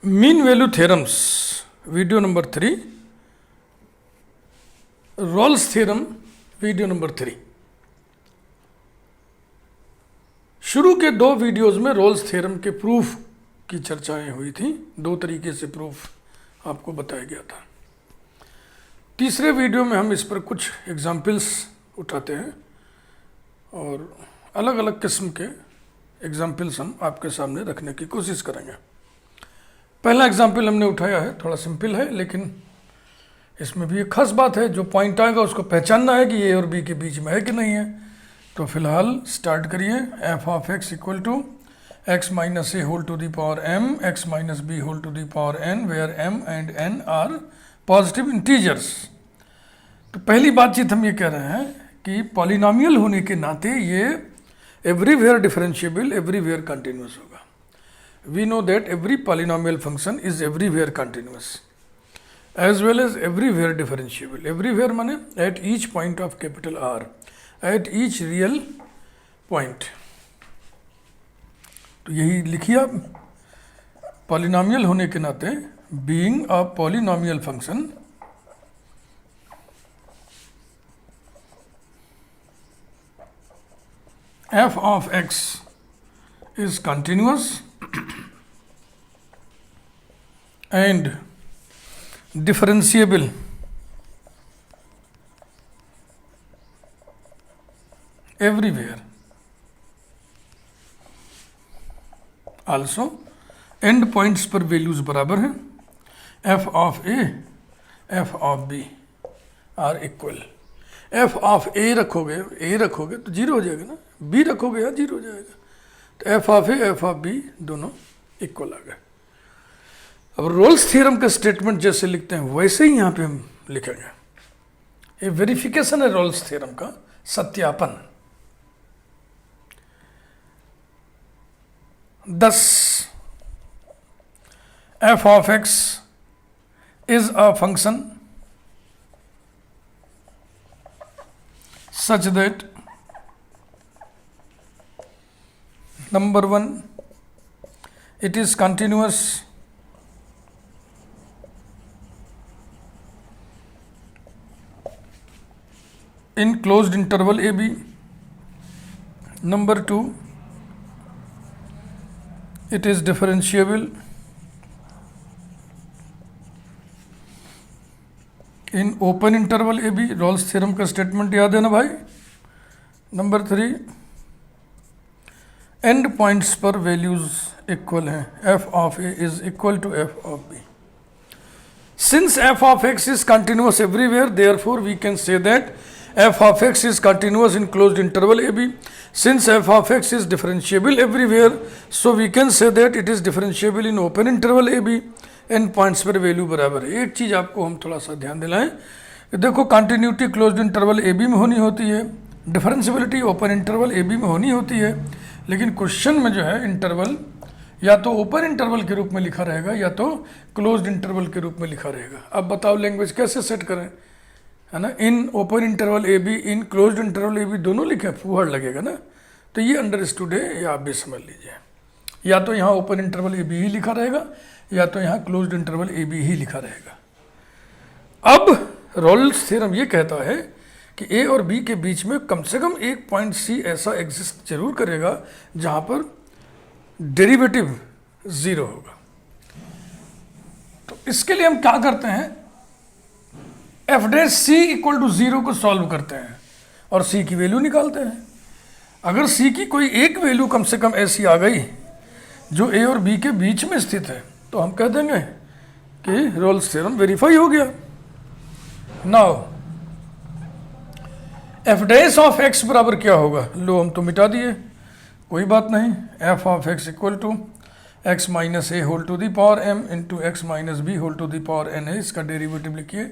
Mean value theorems video number 3, Rolle's theorem video number 3। शुरू के दो वीडियोस में रोल्स थ्योरम के प्रूफ की चर्चाएं हुई थी। दो तरीके से प्रूफ आपको बताया गया था। तीसरे वीडियो में हम इस पर कुछ एग्जाम्पल्स उठाते हैं और अलग अलग किस्म के एग्जाम्पल्स हम आपके सामने रखने की कोशिश करेंगे। पहला एग्जाम्पल हमने उठाया है, थोड़ा सिंपल है, लेकिन इसमें भी एक खास बात है। जो पॉइंट आएगा उसको पहचानना है कि ए और बी के बीच में है कि नहीं है। तो फिलहाल स्टार्ट करिए। F of X equal to X minus A whole to the power M X minus B whole to the power N, where M and N are positive integers. तो पहली बातचीत हम ये कह रहे हैं कि पॉलिनोमियल होने के नाते ये एवरीवेयर डिफरेंशिएबल, एवरीवेयर कंटिन्यूस होगा। We know that every polynomial function is everywhere continuous as well as everywhere differentiable. Everywhere माने at each point of capital R, at each real point. तो यही लिखिए आप। पॉलिनोमियल होने के नाते being a polynomial function f of x is continuous and differentiable everywhere. Also end points पर values बराबर हैं। f of a, f of b are equal. f of a रखोगे तो जीरो हो जाएगा ना, b रखोगे या जीरो हो जाएगा। तो f of a, f of b दोनों इक्वल आ गए। अब रोल्स थ्योरम का स्टेटमेंट जैसे लिखते हैं वैसे ही यहां पे हम लिखेंगे। ये वेरिफिकेशन है रोल्स थ्योरम का, सत्यापन। Thus f of x is a function such that number one, it is continuous in closed interval AB. Number two, it is differentiable in open interval AB. Rolle's theorem का statement याद है ना भाई। Number three, and points पर values equal हैं। f of a is equal to f of b. Since f of x is continuous everywhere, therefore we can say that f of x is continuous in closed interval AB. Since f of x is differentiable everywhere, so we can say that it is differentiable in open interval AB. End points पर value बराबर है। एक चीज़ आपको हम थोड़ा सा ध्यान दिलाएं कि देखो कंटिन्यूटी क्लोज्ड इंटरवल AB में होनी होती है, डिफरेंशियबिलिटी ओपन इंटरवल AB में होनी होती है, लेकिन क्वेश्चन में जो है इंटरवल या तो ओपन इंटरवल के रूप में लिखा रहेगा या तो क्लोज्ड इंटरवल के रूप में लिखा रहेगा। अब बताओ लैंग्वेज कैसे सेट करें, है ना। In open interval A B, in closed interval A B दोनों लिखे, फूहड़ लगेगा ना। तो ये अंडरस्टूड है, ये आप भी समझ लीजिए। या तो यहाँ ओपन इंटरवल ए बी ही लिखा रहेगा या तो यहाँ क्लोज्ड इंटरवल ए बी ही लिखा रहेगा। अब रोल्स थ्योरम ये कहता है कि ए और बी के बीच में कम से कम एक पॉइंट सी ऐसा एग्जिस्ट जरूर करेगा जहाँ पर डेरिवेटिव जीरो होगा। तो इसके लिए हम क्या करते हैं, F dash C equal to zero को सॉल्व करते हैं और सी की वैल्यू निकालते हैं। अगर सी की कोई एक वैल्यू कम से कम ऐसी आ गई जो ए और बी के बीच में स्थित है तो हम कह देंगे कि रोल्स थ्योरम वेरीफाई हो गया। Now F dash of x बराबर क्या होगा, लो हम तो मिटा दिए, कोई बात नहीं। F of X equal to X minus A whole to the power M into x minus B whole to the power N है। इसका डेरिवेटिव लिखिए,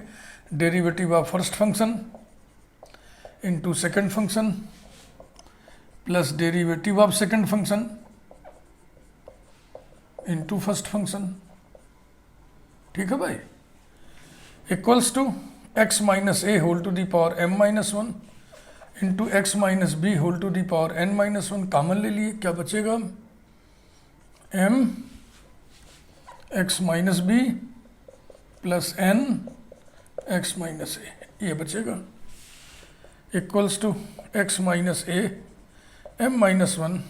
derivative of first function into second function plus derivative of second function into first function. ठीक है भाई। Equals to X minus A whole to the power M minus one into x minus B whole to the power N minus one. Common ले लिए, क्या बचेगा, M X minus B plus N X minus A, ये बचेगा equals to X minus A M minus one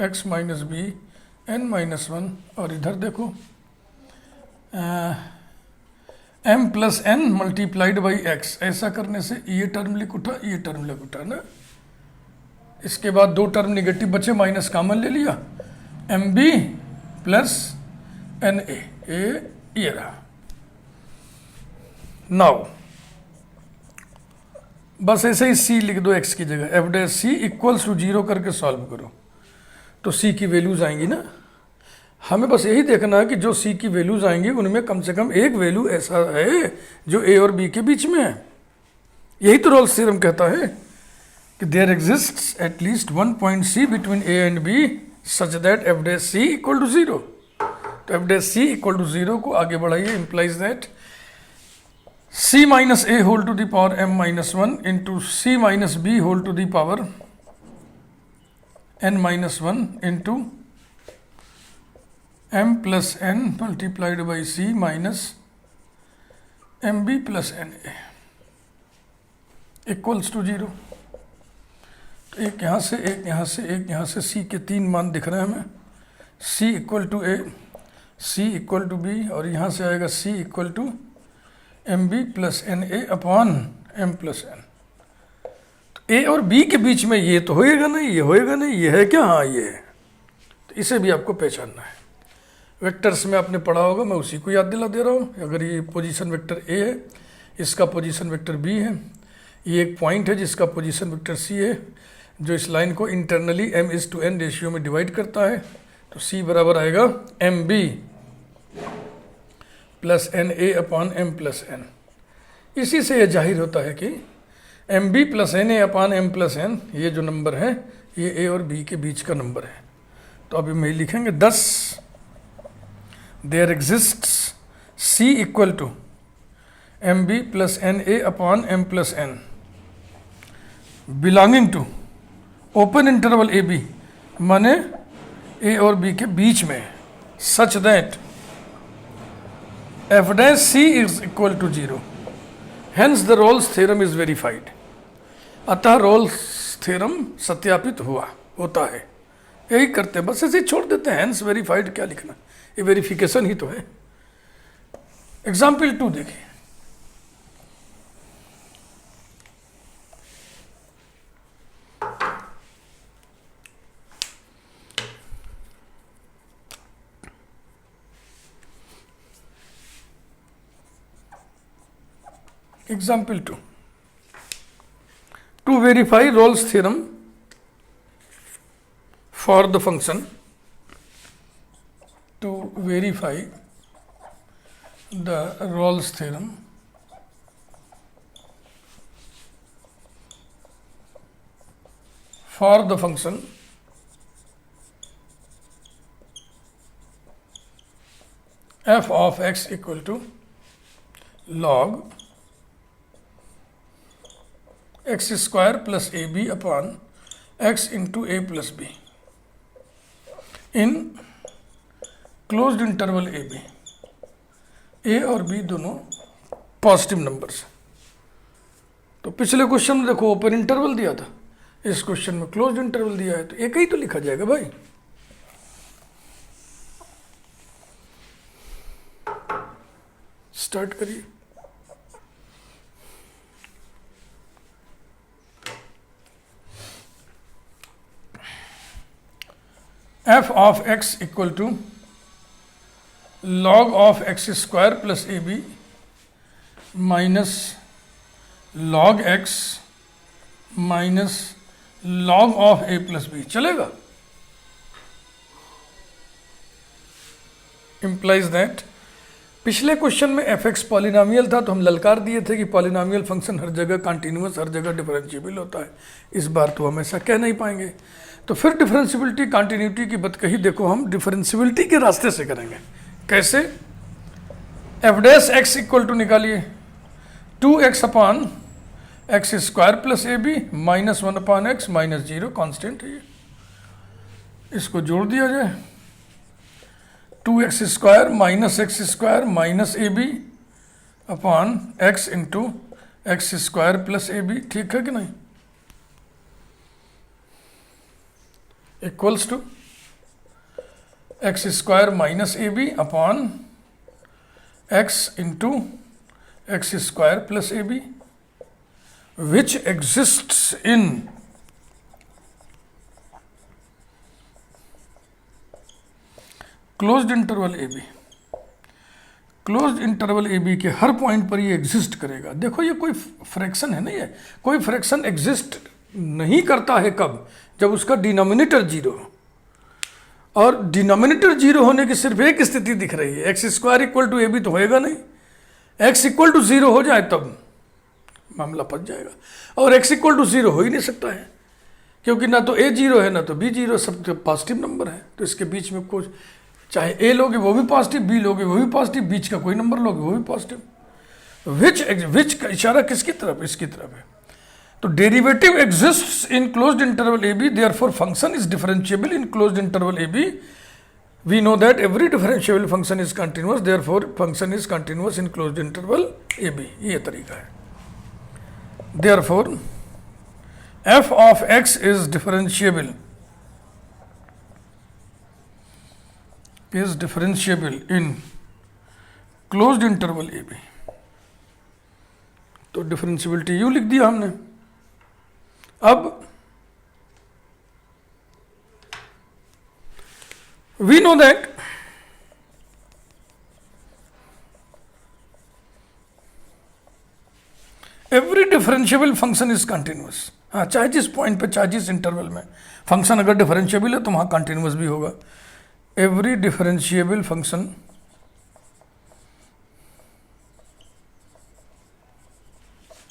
X minus B N minus one, और इधर देखो M plus N multiplied by X. ऐसा करने से ये टर्म लिख उठा, ये टर्म लिख उठा ना। इसके बाद दो टर्म निगेटिव बचे, माइनस कॉमन ले लिया, M B plus N A, ये रहा। नाउ बस ऐसे ही सी लिख दो एक्स की जगह, F dash C equals to 0 करके सॉल्व करो तो सी की वैल्यूज आएंगी ना। हमें बस यही देखना है कि जो सी की वैल्यूज आएंगी उनमें कम से कम एक वैल्यू ऐसा है जो ए और बी के बीच में है। यही तो रोल्स थ्योरम कहता है कि there exists at least one point C between A and B such that F dash C equal to 0। तो F dash C equal to 0 को आगे बढ़ाइए, implies that c minus a whole to the power m minus 1 into c minus b whole to the power n minus 1 into m plus n multiplied by c minus mb plus na equals to 0। तो एक यहाँ से एक यहाँ से एक यहाँ से c के 3 मान दिख रहे हैं हमें, c equal to a, c equal to b, और यहाँ से आएगा c equal to M B plus N A upon M plus N. तो ए और बी के बीच में ये तो होएगा नहीं, ये होएगा नहीं, ये है क्या? हाँ ये है। तो इसे भी आपको पहचानना है। वेक्टर्स में आपने पढ़ा होगा, मैं उसी को याद दिला दे रहा हूँ। अगर ये पोजीशन वेक्टर ए है, इसका पोजीशन वेक्टर बी है, ये एक पॉइंट है जिसका पोजीशन वेक्टर सी है, जो इस लाइन को इंटरनली m/n रेशियो में डिवाइड करता है। तो सी बराबर आएगा M B plus N A upon M plus N. इसी से यह जाहिर होता है कि M B plus N A upon M plus N, ये जो नंबर है ये ए और बी के बीच का नंबर है। तो अभी हम लिखेंगे 10 there exists C equal to M B plus N A upon M plus N belonging to open interval A B, माने ए और बी के बीच में, सच that f dash c is equal to 0, hence the Rolle's theorem is verified। अतः Rolle's theorem सत्यापित होता है। यही करते हैं, बस ऐसे ही छोड़ देते हैं। hence verified क्या लिखना, ये वेरिफिकेशन ही तो है। एग्जाम्पल 2 देखिए, Example 2. To verify Rolle's theorem for the function, to verify the Rolle's theorem for the function f of x equal to log X square plus A B upon X into A plus B in closed interval A B. A और B दोनों positive numbers. तो पिछले question में देखो open interval दिया था, इस question में क्लोज्ड इंटरवल दिया है, तो एक ही तो लिखा जाएगा भाई। स्टार्ट करिए। f of x equal to log of x square plus ab minus log x minus log of a plus b चलेगा। implies that पिछले क्वेश्चन में एफ एक्स पॉलिनॉमियल था, तो हम ललकार दिए थे कि पॉलिनॉमियल फंक्शन हर जगह कॉन्टिन्यूअस, हर जगह डिफरेंशिएबल होता है। इस बार तो हम ऐसा कह नहीं पाएंगे। तो फिर डिफरेंशियबिलिटी कंटिन्यूटी की बात कही, देखो हम डिफरेंशियबिलिटी के रास्ते से करेंगे। कैसे? F dash X equal to निकालिए 2x upon X square plus ए B minus 1 upon X minus 0, constant है ये। इसको जोड़ दिया जाए 2x² minus x² minus A B upon x into x² plus A B, ठीक है कि नहीं, equals to x² minus A B upon x into x² plus A B, which exists in closed interval A B. Closed interval A B के हर point पर ये exist करेगा। देखो ये कोई फ्रैक्शन है, नहीं है, कोई फ्रैक्शन एग्जिस्ट नहीं करता है कब, जब उसका डिनोमिनेटर जीरो हो, और डिनोमिनेटर जीरो होने की सिर्फ एक स्थिति दिख रही है, x² equal to a b तो होएगा नहीं, x इक्वल टू 0 हो जाए तब मामला फंस जाएगा, और x इक्वल टू 0 हो ही नहीं सकता है, क्योंकि ना तो a 0 है ना तो b 0, सब तो पॉजिटिव नंबर है, तो इसके बीच में कुछ, चाहे a लोगे वो भी पॉजिटिव, b लोगे वो भी पॉजिटिव, बीच का कोई नंबर लोगे वो भी पॉजिटिव। विच का इशारा किसकी तरफ, इसकी तरफ है। तो derivative exists in closed interval A B, therefore function is differentiable in closed interval A B. We know that every differentiable function is continuous, therefore function is continuous in closed interval A B, ये तरीका है। Therefore f of x is differentiable in closed interval a b। तो differentiability यू लिख दिया हमने। अब we know that every differentiable function is continuous. हाँ, चाहे जिस पॉइंट पे, चाहे जिस इंटरवल में फंक्शन अगर डिफरेंशियबल है तो वहाँ कंटिन्यूअस भी होगा। Every differentiable function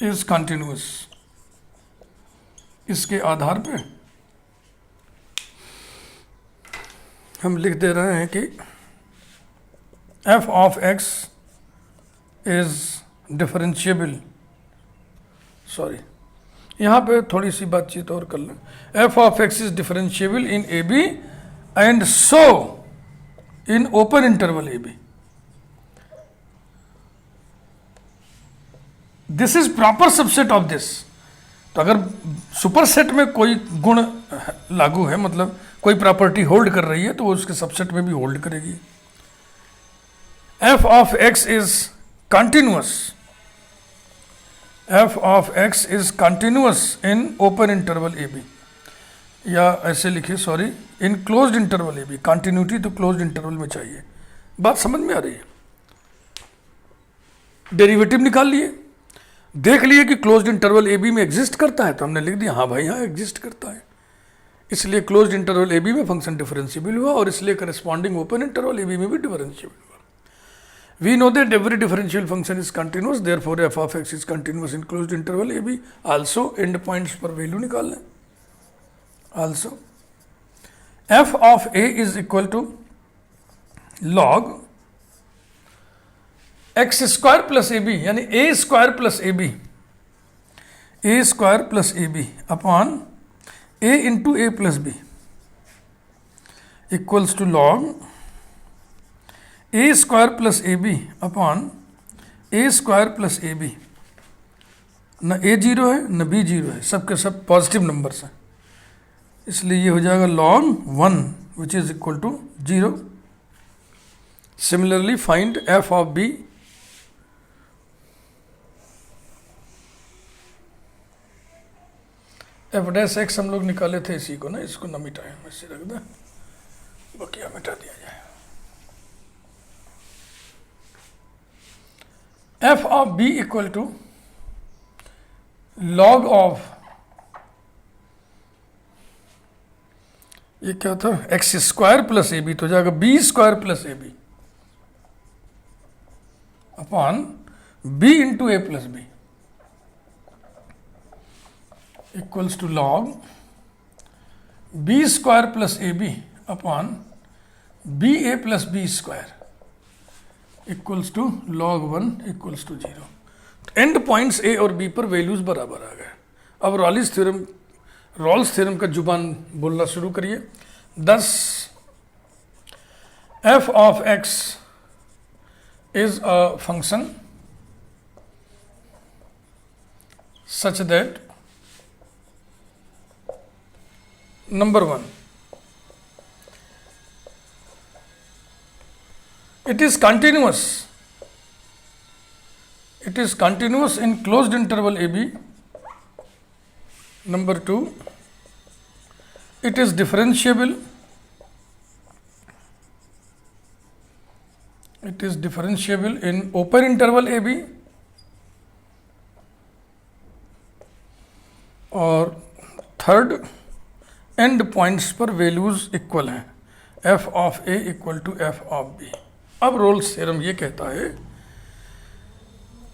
is continuous. इसके आधार पे हम लिख दे रहे हैं कि f of x is differentiable, sorry यहाँ पे थोड़ी सी बातचीत और कर लें। f of x is differentiable in A B and so in open interval A B. This is proper subset of this. तो अगर सुपर सेट में कोई गुण लागू है, मतलब कोई प्रॉपर्टी होल्ड कर रही है, तो वो उसके सबसेट में भी होल्ड करेगी। f of x is continuous, f of x is continuous in open interval A B, या ऐसे लिखिए, sorry, in closed interval A B. Continuity तो क्लोज्ड इंटरवल में चाहिए। बात समझ में आ रही है? डेरिवेटिव निकाल लिए, देख लिए कि क्लोज्ड इंटरवल ए बी में एग्जिस्ट करता है, तो हमने लिख दिया हाँ भाई हाँ एग्जिस्ट करता है, इसलिए क्लोज्ड इंटरवल ए बी में फंक्शन डिफरेंशियबल हुआ, और इसलिए करस्पॉन्डिंग ओपन इंटरवल ए बी में भी डिफरेंशियबल हुआ। We know that every differential function is continuous, therefore f of x is continuous in closed interval a b। Also end points पर value निकाल लें। Also f of a is equal to log x square plus ab, यानी a square plus ab, a square plus ab upon a into a plus b equals to log a square plus A B upon a square plus A b. न a 0 है न b 0 है, सबके सब positive numbers हैं, इसलिए ये हो जाएगा log 1 which is equal to 0। Similarly find f of b, f dash x हम लोग निकाले थे इसी को ना, इसको ना मिटाएं, वैसे रख दें, बकिया मिटा दिया जाए। f of b equal to log of, ये क्या था, x स्क्वायर प्लस ए बी, तो जाएगा b square plus A B upon b into A plus b equals to log b square plus A B upon b a plus b square equals to log 1 equals to 0। End points a और b पर values बराबर आ गए। अब Rawls theorem का जुबान बोलना शुरू करिए। 10 f of x is a function such that number 1, it is continuous in closed interval ab. Number 2, it is differentiable in open interval ab. और थर्ड, एंड पॉइंट्स पर वैल्यूज इक्वल हैं, f of a equal to f of b. अब Rolle's theorem ये कहता है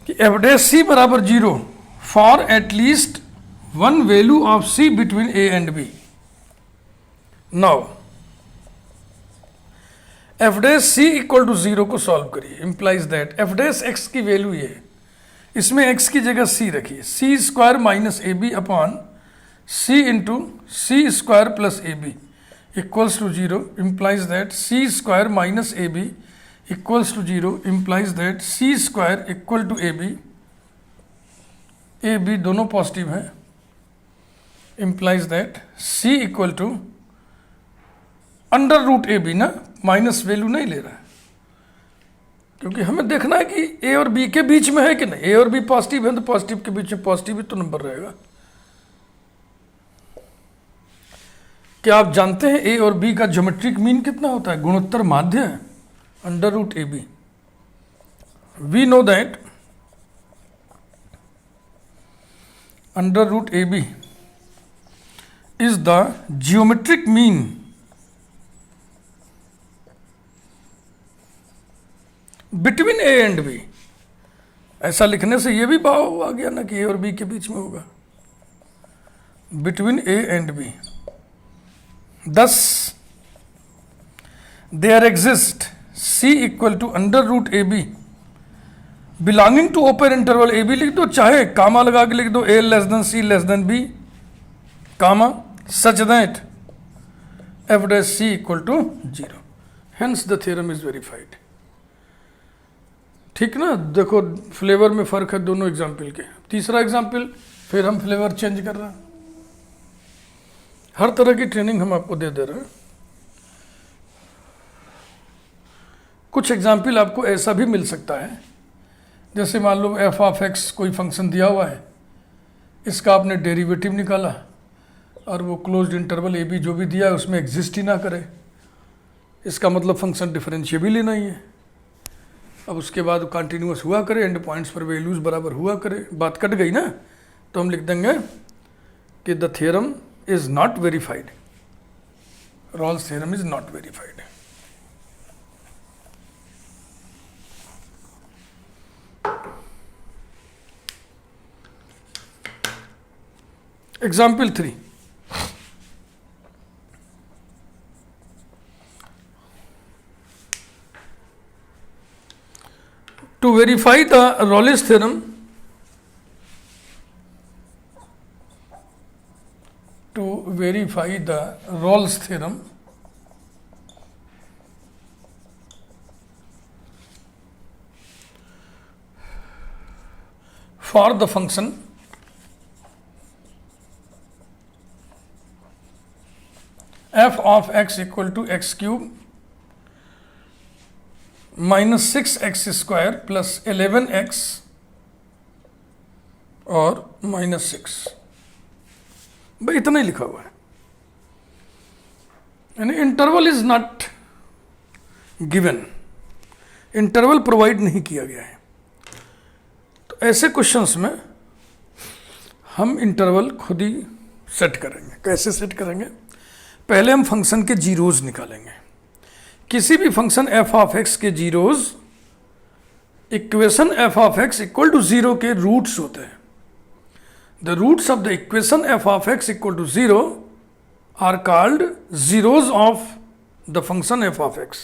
कि f dash c बराबर 0 for at least one value of c between a and b. Now f dash c equal to 0 को solve करिए. Implies that f dash x की value ये है, इसमें x की जगह c रखिए, c square minus A B upon c into c square plus A b equals to 0. Implies that c square minus A b equals to 0. Implies that c square equal to a B दोनों positive हैं. Implies that c equal to under root a b, ना minus value नहीं ले रहा है, क्योंकि हमें देखना है कि a और b के बीच में है कि नहीं. a और b पॉजिटिव है तो पॉजिटिव के बीच में पॉजिटिव ही तो नंबर रहेगा. क्या आप जानते हैं a और b का ज्योमेट्रिक मीन कितना होता है? गुणोत्तर माध्य है, under root a B. We know that under root a b is the geometric mean between A and b. ऐसा लिखने से यह भी भाव आ गया ना कि ए और बी के बीच में होगा, between A and b. Thus, there exists c equal to under root a b belonging to open interval A b. लिख दो, चाहे कामा लगा के लिख दो, a less than c less than b, comma, such that f dash c equal to 0. Hence the theorem is verified. ठीक ना. देखो फ्लेवर में फर्क है दोनों एग्जाम्पल के. तीसरा एग्जाम्पल, फिर हम फ्लेवर चेंज कर रहे हैं. हर तरह की ट्रेनिंग हम आपको दे रहे हैं. कुछ एग्जाम्पल आपको ऐसा भी मिल सकता है, जैसे मान लो f ऑफ x कोई फंक्शन दिया हुआ है, इसका आपने डेरिवेटिव निकाला और वो क्लोज्ड इंटरवल ए बी जो भी दिया है उसमें एग्जिस्ट ही ना करे, इसका मतलब फंक्शन डिफरेंशिएबल ही नहीं है. अब उसके बाद कंटिन्यूस हुआ करे, एंड पॉइंट्स पर वैल्यूज बराबर हुआ करे, बात कट गई ना. तो हम लिख देंगे कि the theorem is not verified. Rawls theorem is not verified. Example 3. To verify the Rawls theorem, for the function f of x equal to x cube minus 6x square plus 11x और minus 6. भाई इतना ही लिखा हुआ है, यानी interval is not given, interval provide नहीं किया गया है. तो ऐसे क्वेश्चंस में हम इंटरवल खुद ही सेट करेंगे. कैसे सेट करेंगे? पहले हम फंक्शन के जीरोज निकालेंगे. किसी भी फंक्शन f ऑफ x के zeros equation f of x equal to 0 के रूट्स होते हैं. The roots of the equation f of x equal to 0 are called zeros of the function f of x.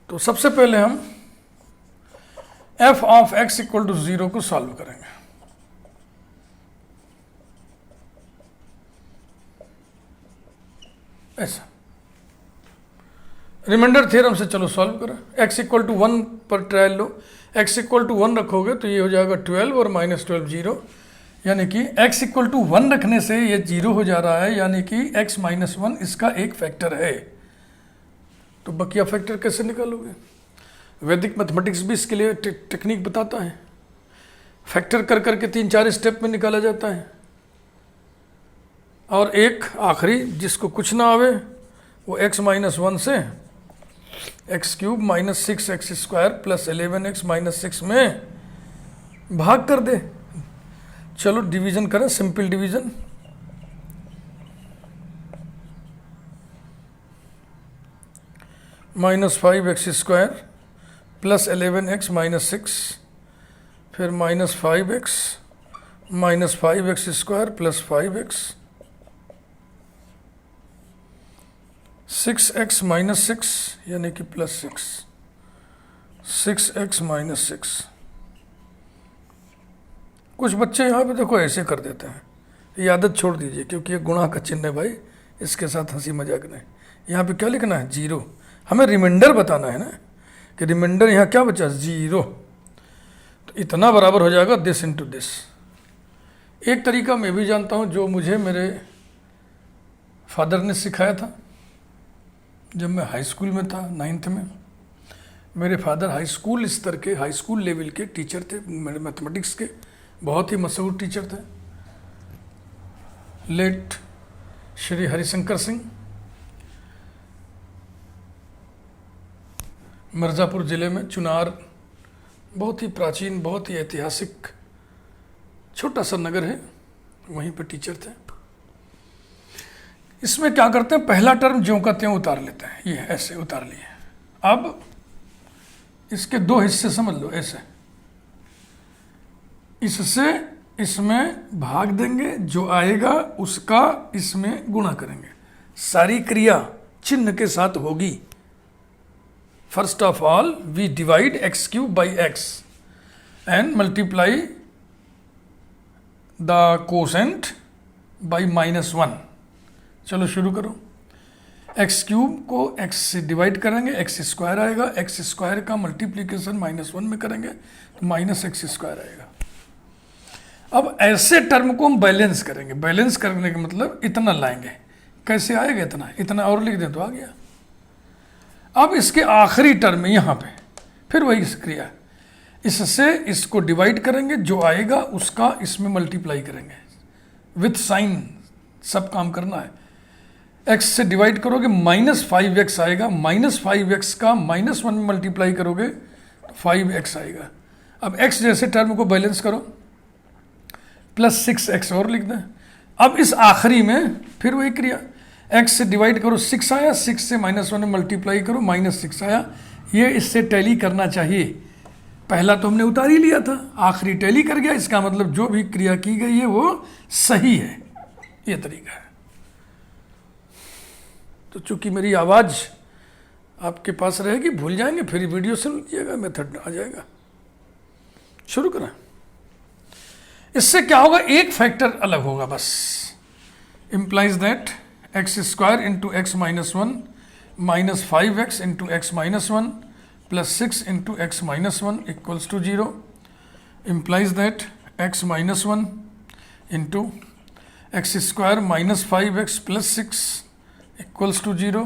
तो सबसे पहले हम f of x equal to 0 को solve करेंगे. ऐसा। रिमाइंडर थ्योरम से चलो सॉल्व करो। x इक्वल टू 1 पर ट्रायल लो, x इक्वल टू 1 रखोगे तो ये हो जाएगा 12 और -12 0, यानी कि x इक्वल टू 1 रखने से ये 0 हो जा रहा है, यानी कि x माइनस 1 इसका एक फैक्टर है। तो बकिया फैक्टर कैसे निकालोगे? वैदिक मैथमेटिक्स भी इसके लिए टेक्निक बताता है, फैक्टर कर करके 3-4 स्टेप में निकाला जाता है। और एक आखिरी जिसको कुछ ना आवे वो x माइनस 1 से x cube minus 6x² plus 11x minus 6 में भाग कर दे। चलो डिवीजन करें, simple division. -5x² plus 11x minus 6, फिर -5x minus 5x² plus 5x, 6x minus 6 यानी कि प्लस 6, 6x माइनस 6। कुछ बच्चे यहाँ पे देखो ऐसे कर देते हैं, ये आदत छोड़ दीजिए क्योंकि ये गुणा का चिन्ह है भाई, इसके साथ हंसी मजाक नहीं। यहाँ पे क्या लिखना है? 0। हमें रिमाइंडर बताना है ना कि रिमाइंडर यहाँ क्या बचा? 0। तो इतना बराबर हो जाएगा दिस इंटू दिस। एक तरीका मैं भी जानता हूँ जो मुझे मेरे फादर ने सिखाया था जब मैं हाई स्कूल में था, 9th में। मेरे फादर हाई स्कूल स्तर के, हाई स्कूल लेवल के टीचर थे, मेरे मैथमेटिक्स के बहुत ही मशहूर टीचर थे, लेट श्री हरिशंकर सिंह। मिर्ज़ापुर ज़िले में चुनार, बहुत ही प्राचीन, बहुत ही ऐतिहासिक छोटा सा नगर है, वहीं पर टीचर थे। इसमें क्या करते हैं, पहला टर्म ज्यों का त्यों उतार लेते हैं, ये ऐसे उतार लिए। अब इसके 2 हिस्से समझ लो ऐसे, इससे इसमें भाग देंगे, जो आएगा उसका इसमें गुणा करेंगे। सारी क्रिया चिन्ह के साथ होगी। First of all we divide x³ by x and multiply the quotient by -1। चलो शुरू करो। x³ को x से डिवाइड करेंगे, x² आएगा, x² का मल्टीप्लीकेशन -1 में करेंगे तो -x² आएगा। अब ऐसे टर्म को हम बैलेंस करेंगे। बैलेंस करने का मतलब इतना लाएंगे। कैसे आएगा इतना? इतना और लिख दें तो आ गया। अब इसके आखिरी टर्म में यहाँ पे फिर वही क्रिया, इससे इसको डिवाइड करेंगे, जो आएगा उसका इसमें मल्टीप्लाई करेंगे विथ साइन, सब काम करना है। x से डिवाइड करोगे -5x आएगा, -5x का -1 में मल्टीप्लाई करोगे तो 5x आएगा। अब x जैसे टर्म को बैलेंस करो, प्लस 6x और लिख दें। अब इस आखिरी में फिर वही क्रिया, x से डिवाइड करो 6 आया, 6 से -1 में मल्टीप्लाई करो -6 आया। ये इससे टैली करना चाहिए। पहला तो हमने उतार ही लिया था, आखिरी टैली कर गया, इसका मतलब जो भी क्रिया की गई है वो सही है। ये तरीका है। तो चूंकि मेरी आवाज़ आपके पास रहेगी, भूल जाएंगे, फिर वीडियो सुन लीजिएगा, मेथड आ जाएगा। शुरू करें। इससे क्या होगा, एक फैक्टर अलग होगा बस। implies that x² into x minus 1 minus 5x into x minus 1 plus 6 into x minus 1 equals to 0 implies that x minus 1 into x² minus 5x plus 6 equals to 0।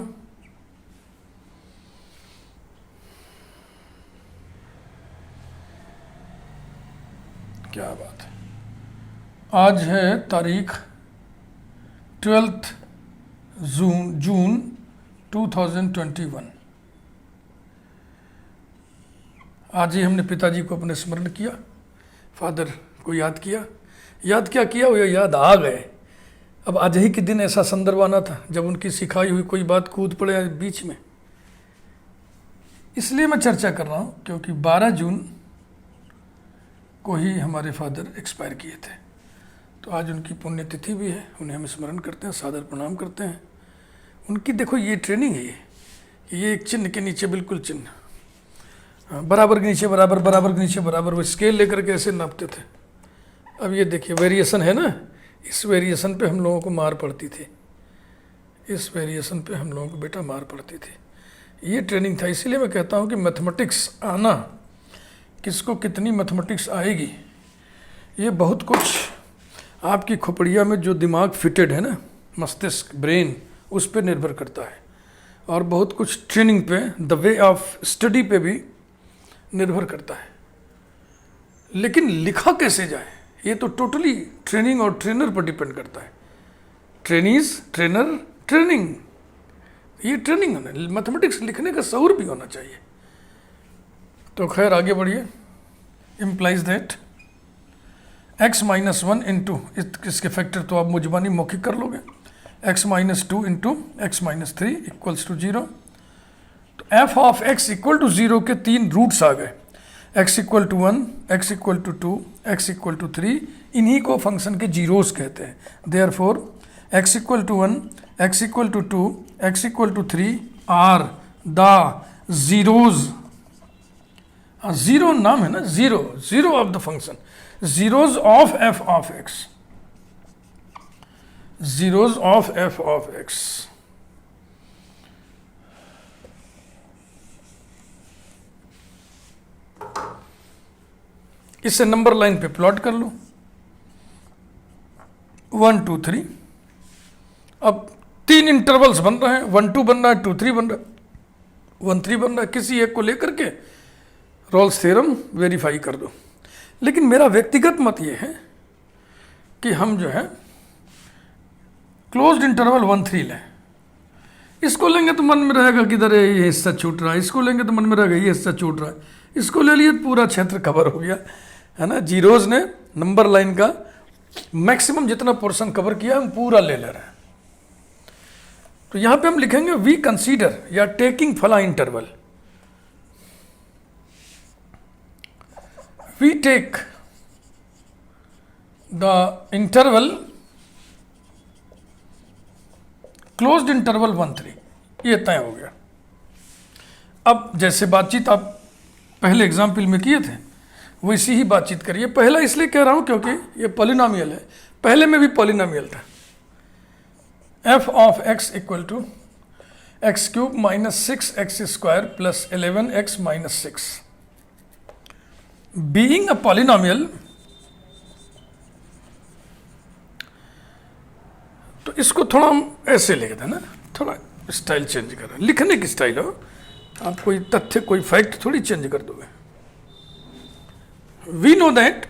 क्या बात है। आज है तारीख 12 जून 2021। आज ही हमने पिताजी को अपने स्मरण किया, फादर को याद किया। याद क्या किया, वो याद आ गए। अब आज ही के दिन ऐसा संदर्भ आना था जब उनकी सिखाई हुई कोई बात कूद पड़े बीच में। इसलिए मैं चर्चा कर रहा हूँ क्योंकि 12 जून को ही हमारे फादर एक्सपायर किए थे। तो आज उनकी पुण्यतिथि भी है, उन्हें हम स्मरण करते हैं, सादर प्रणाम करते हैं। उनकी देखो ये ट्रेनिंग है, ये एक चिन्ह के नीचे बिल्कुल चिन्ह, बराबर के नीचे बराबर, बराबर के नीचे बराबर, वो स्केल लेकर के ऐसे नापते थे। अब ये देखिए वेरिएशन है ना, इस वेरिएशन पे हम लोगों को मार पड़ती थी। इस वेरिएशन पे हम लोगों को बेटा मार पड़ती थी। ये ट्रेनिंग था, इसीलिए मैं कहता हूँ कि मैथमेटिक्स आना, किसको कितनी मैथमेटिक्स आएगी, ये बहुत कुछ आपकी खोपड़िया में जो दिमाग फिटेड है ना, मस्तिष्क ब्रेन, उस पर निर्भर करता है, और बहुत कुछ ट्रेनिंग पे, द वे ऑफ स्टडी पे भी निर्भर करता है। लेकिन लिखा कैसे जाए, ये तो टोटली ट्रेनिंग और ट्रेनर पर डिपेंड करता है। ट्रेनीज, ट्रेनर, ट्रेनिंग, ये ट्रेनिंग होना, मैथमेटिक्स लिखने का शऊर भी होना चाहिए। तो खैर आगे बढ़िए। Implies that x minus one into, इसके फैक्टर तो आप मुजबानी मौखिक कर लोगे, x minus two into x minus three equals to 0। तो f of x equal to 0 के 3 रूट्स आ गए, x equal to 1, x equal to 2, x equal to 3, इन्हीं को फंक्शन के जीरोस कहते हैं। Therefore x equal to 1, x equal to 2, x equal to 3 are the zeros. Zero नाम है ना, zero, zero of the function, zeros of f of x, zeros of f of x। इसे number line पे plot कर लो, 1 2 3। अब 3 intervals बन रहे हैं, 1 2 बन रहा है, 2 3 बन रहा है, 1 3 बन रहा है। किसी एक को लेकर के रोल्स थ्योरम वेरीफाई कर दो। लेकिन मेरा व्यक्तिगत मत ये है कि हम जो है क्लोज्ड इंटरवल 1 3 लें। इसको लेंगे तो मन में रहेगा कि इधर ये हिस्सा छूट रहा है, इसको लेंगे तो मन में रहेगा ये हिस्सा छूट रहा है, इसको ले लिए पूरा क्षेत्र कवर हो गया, है ना। जीरोज ने नंबर लाइन का मैक्सिमम जितना पोर्शन कवर किया हम पूरा ले रहे हैं। तो यहां पे हम लिखेंगे वी कंसीडर या टेकिंग फला interval, we take the interval closed interval 1 3, ये तय हो गया। अब जैसे बातचीत आप पहले एग्जाम्पल में किए थे वैसी ही बातचीत करिए। पहला इसलिए कह रहा हूं क्योंकि ये पॉलिनोमियल है, पहले में भी पॉलिनोमियल था। f of x equal to x cube minus 6x square plus 11x minus 6। Being a polynomial, तो इसको थोड़ा हम ऐसे लिख दें ना, थोड़ा स्टाइल चेंज कर रहे हैं, लिखने की स्टाइल हो, आप कोई तथ्य कोई फैक्ट थोड़ी चेंज कर दोगे। We know that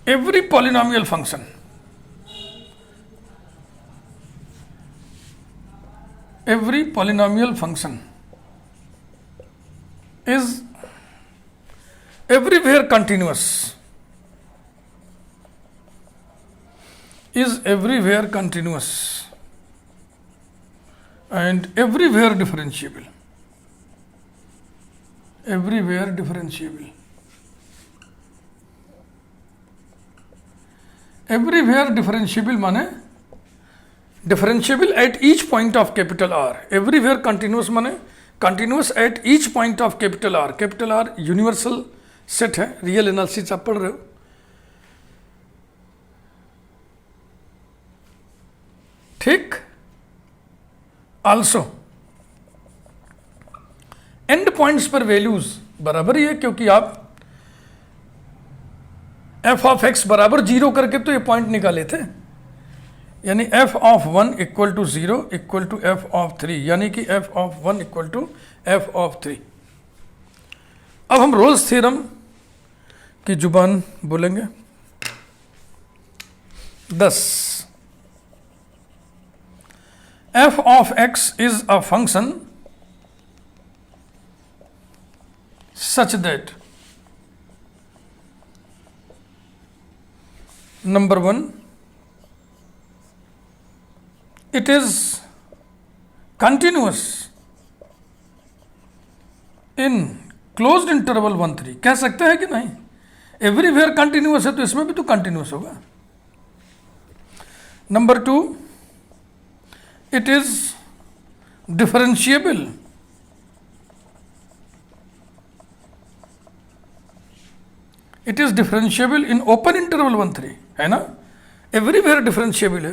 every polynomial function, every polynomial function is everywhere continuous, is everywhere continuous and everywhere differentiable, everywhere differentiable, everywhere differentiable माने differentiable at each point of capital R, everywhere continuous माने continuous at each point of capital R, capital R universal set है, real analysis आप पढ़ रहे हो। ठीक, also and points पर values बराबर ही है, क्योंकि आप f ऑफ x बराबर 0 करके तो ये पॉइंट निकाले थे, यानी f of 1 equal to 0 equal to f of 3, यानी कि f of 1 equal to f of 3। अब हम रोल्स थ्योरम की जुबान बोलेंगे। 10 f of x is a function such that number 1 it is continuous in closed interval 1 3। कह सकते हैं कि नहीं, एवरीवेयर कंटिन्यूअस है तो इसमें भी तो कंटिन्यूअस होगा। Number 2 it is differentiable in open interval 1 3, है ना। एवरीवेयर डिफरेंशिएबल है,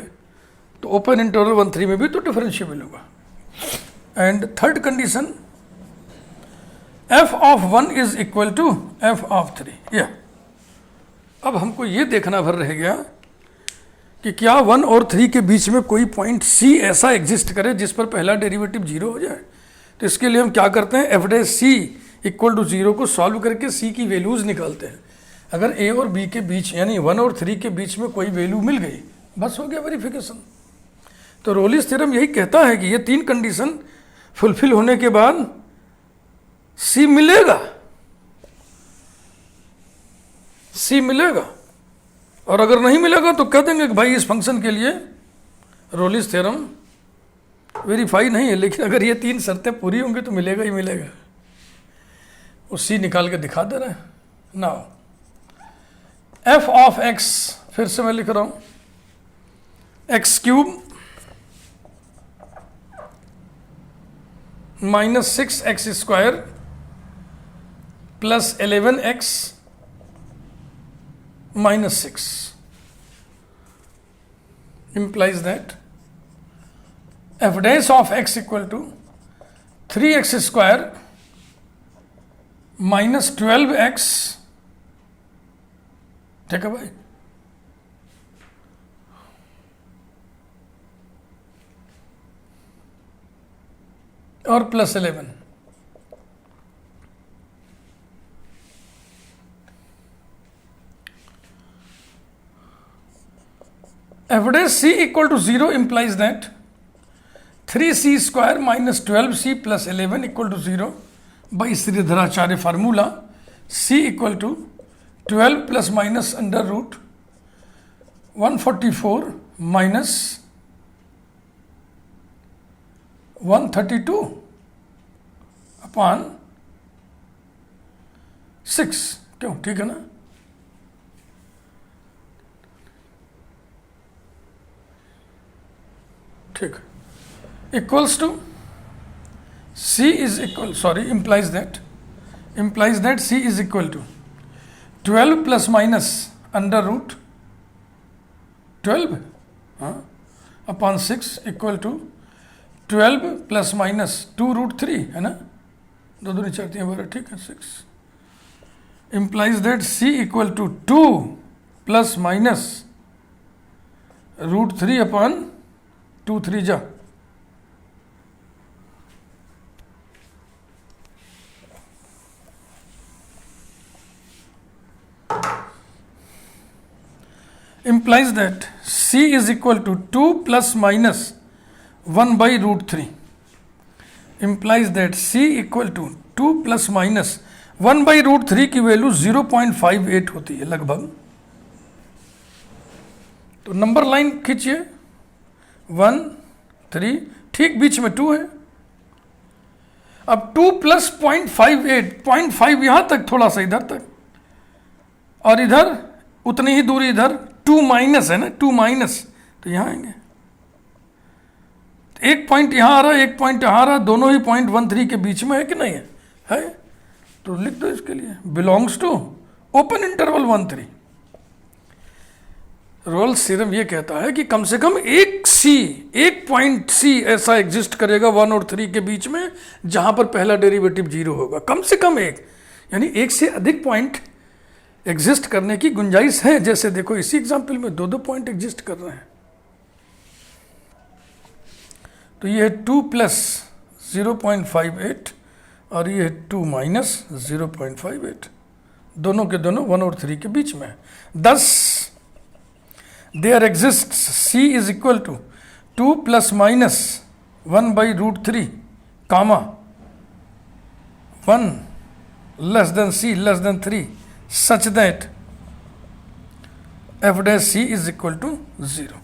तो ओपन इंटरवल 1 3 में भी तो डिफरेंशिएबल होगा। And third condition, f of 1 is equal to f of 3। या अब हमको ये देखना भर रह गया कि क्या 1 और 3 के बीच में कोई पॉइंट c ऐसा एग्जिस्ट करे जिस पर पहला डेरिवेटिव 0 हो जाए। तो इसके लिए हम क्या करते हैं, एफ डे सी इक्वल टू 0 को सॉल्व करके c की वैल्यूज निकालते हैं। अगर a और b के बीच यानी 1 और 3 के बीच में कोई वैल्यू मिल गई, बस हो गया वेरिफिकेशन। तो रोलिस थ्योरम यही कहता है कि ये 3 कंडीशन फुलफिल होने के बाद c मिलेगा, c मिलेगा। और अगर नहीं मिलेगा तो कह देंगे कि भाई इस फंक्शन के लिए रोलिस थ्योरम वेरीफाई नहीं है, लेकिन अगर ये 3 शर्तें पूरी होंगी तो मिलेगा ही मिलेगा। वो सी निकाल के दिखा दे रहे हैं। नाउ एफ ऑफ एक्स, फिर से मैं लिख रहा हूं, x cube minus 6x square plus 11x minus 6 implies that f dash of x equal to 3x square minus 12x, ठीक है भाई, और plus 11। f dash c equal to 0 implies that 3c square minus 12c plus 11 equal to 0 by Shridharacharya formula c equal to 12 plus minus under root 144 minus 132 upon 6। क्यों, ठीक है ना? ठीक, equals to c is equal, sorry, implies that c is equal to 12 plus minus under root 12 upon 6 equal to 12 plus minus 2 root 3 है ना, 2 दूनी 4 3 12, ठीक है, 6 implies that c equal to 2 plus minus root 3 upon 2 3 जा, implies that c is equal to 2 plus minus 1 by root 3, implies that c equal to 2 plus minus 1 by root 3 की value 0.58 होती है लगभग। तो नंबर लाइन खींचिए, 1 3, ठीक बीच में 2 है। अब 2 प्लस 0.58, 0.5 यहां तक, थोड़ा सा इधर तक, और इधर उतनी ही दूरी इधर 2 माइनस है ना, 2 माइनस, तो यहां आएंगे। एक पॉइंट यहां आ रहा है, एक पॉइंट यहां आ रहा है, दोनों ही 0.13 के बीच में है कि नहीं है? है, तो लिख दो इसके लिए belongs to open interval 1 3। Rolle's theorem ये कहता है कि कम से कम एक पॉइंट सी ऐसा एग्जिस्ट करेगा 1 और 3 के बीच में जहां पर पहला डेरिवेटिव 0 होगा, कम से कम एक, यानी एक से अधिक पॉइंट एग्जिस्ट करने की गुंजाइश है। जैसे देखो इसी एग्जाम्पल में 2 पॉइंट एग्जिस्ट कर रहे हैं। तो ये है 2 प्लस 0.58 और ये है 2 माइनस 0.58, दोनों के दोनों 1 और 3 के बीच में। thus there exists c is equal to 2 plus minus 1 by root 3 comma 1 less than c less than 3 such that f dash c is equal to 0।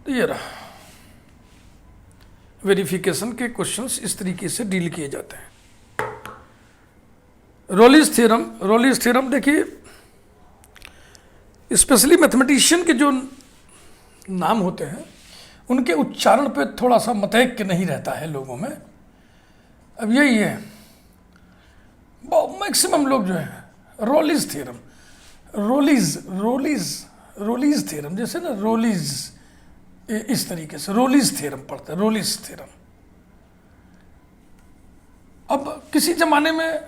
तो ये रहा, वेरिफिकेशन के क्वेश्चंस इस तरीके से डील किए जाते हैं। रोलिस थ्योरम देखिए, स्पेशली मैथमेटिशियन के जो नाम होते हैं उनके उच्चारण पे थोड़ा सा मतैक्य नहीं रहता है लोगों में। अब यही है, मैक्सिमम लोग जो है रोलिस थ्योरम, रोलिस रोलीज थ्योरम, जैसे ना रोलीज, इस तरीके से रोलीज थ्योरम पढ़ते हैं, रोलीज थ्योरम। अब किसी जमाने में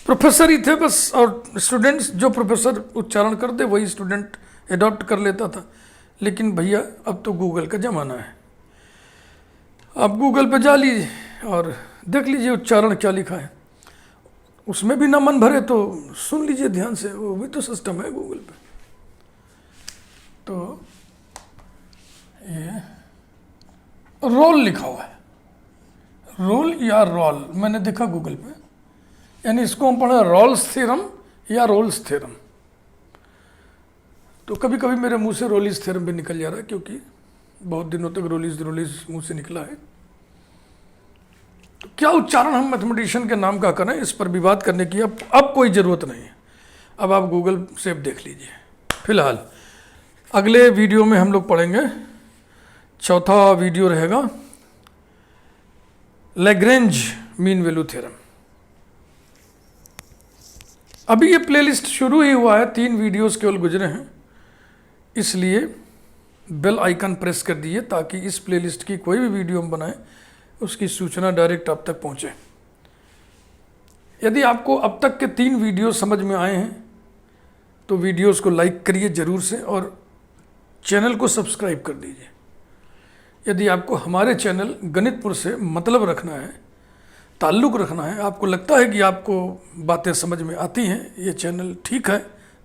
प्रोफेसर ही थे बस, और स्टूडेंट्स, जो प्रोफेसर उच्चारण करते वही स्टूडेंट एडॉप्ट कर लेता था। लेकिन भैया अब तो गूगल का ज़माना है, आप गूगल पे जा लीजिए और देख लीजिए उच्चारण क्या लिखा है, उसमें भी ना मन भरे तो सुन लीजिए ध्यान से, वो भी तो सिस्टम है गूगल पे। तो ये रोल लिखा हुआ है, रोल या रोल, मैंने देखा गूगल पे, यानी इसको हम पढ़े रॉल्स थ्योरम या रोल्स थ्योरम। तो कभी कभी मेरे मुंह से रोलीज थ्योरम भी निकल जा रहा है, क्योंकि बहुत दिनों तक रोलीज रोलीज मुंह से निकला है। तो क्या उच्चारण हम मैथमेटिशियन के नाम का करें, इस पर विवाद करने की अब कोई ज़रूरत नहीं है। अब आप गूगल से देख लीजिए। फिलहाल अगले वीडियो में हम लोग पढ़ेंगे, चौथा वीडियो रहेगा लैग्रेंज मीन वैल्यू थ्योरम। अभी ये प्लेलिस्ट शुरू ही हुआ है, 3 वीडियोस केवल गुजरे हैं, इसलिए बेल आइकन प्रेस कर दीजिए ताकि इस प्लेलिस्ट की कोई भी वीडियो हम बनाएं उसकी सूचना डायरेक्ट आप तक पहुंचे। यदि आपको अब तक के 3 वीडियो समझ में आए हैं तो वीडियोस को लाइक करिए ज़रूर से, और चैनल को सब्सक्राइब कर दीजिए। यदि आपको हमारे चैनल गणितपुर से मतलब रखना है, ताल्लुक़ रखना है, आपको लगता है कि आपको बातें समझ में आती हैं, ये चैनल ठीक है,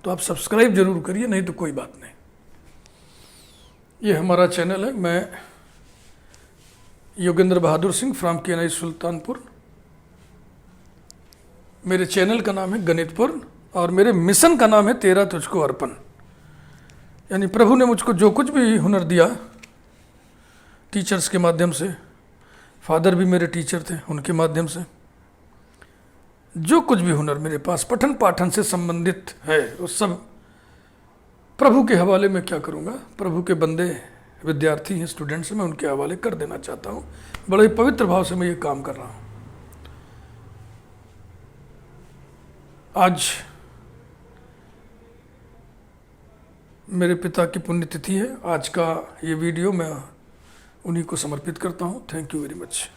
तो आप सब्सक्राइब जरूर करिए, नहीं तो कोई बात नहीं। ये हमारा चैनल है। मैं योगेंद्र बहादुर सिंह फ्रॉम केनाई सुल्तानपुर। मेरे चैनल का नाम है गणितपुर और मेरे मिशन का नाम है तेरा तुझको अर्पण। यानी प्रभु ने मुझको जो कुछ भी हुनर दिया टीचर्स के माध्यम से, फादर भी मेरे टीचर थे, उनके माध्यम से जो कुछ भी हुनर मेरे पास पठन पाठन से संबंधित है वो सब प्रभु के हवाले में क्या करूँगा। प्रभु के बंदे विद्यार्थी हैं, स्टूडेंट्स हैं, मैं उनके हवाले कर देना चाहता हूँ। बड़े पवित्र भाव से मैं ये काम कर रहा हूँ। आज मेरे पिता की पुण्यतिथि है। आज का ये वीडियो मैं उन्हीं को समर्पित करता हूँ। Thank you very much.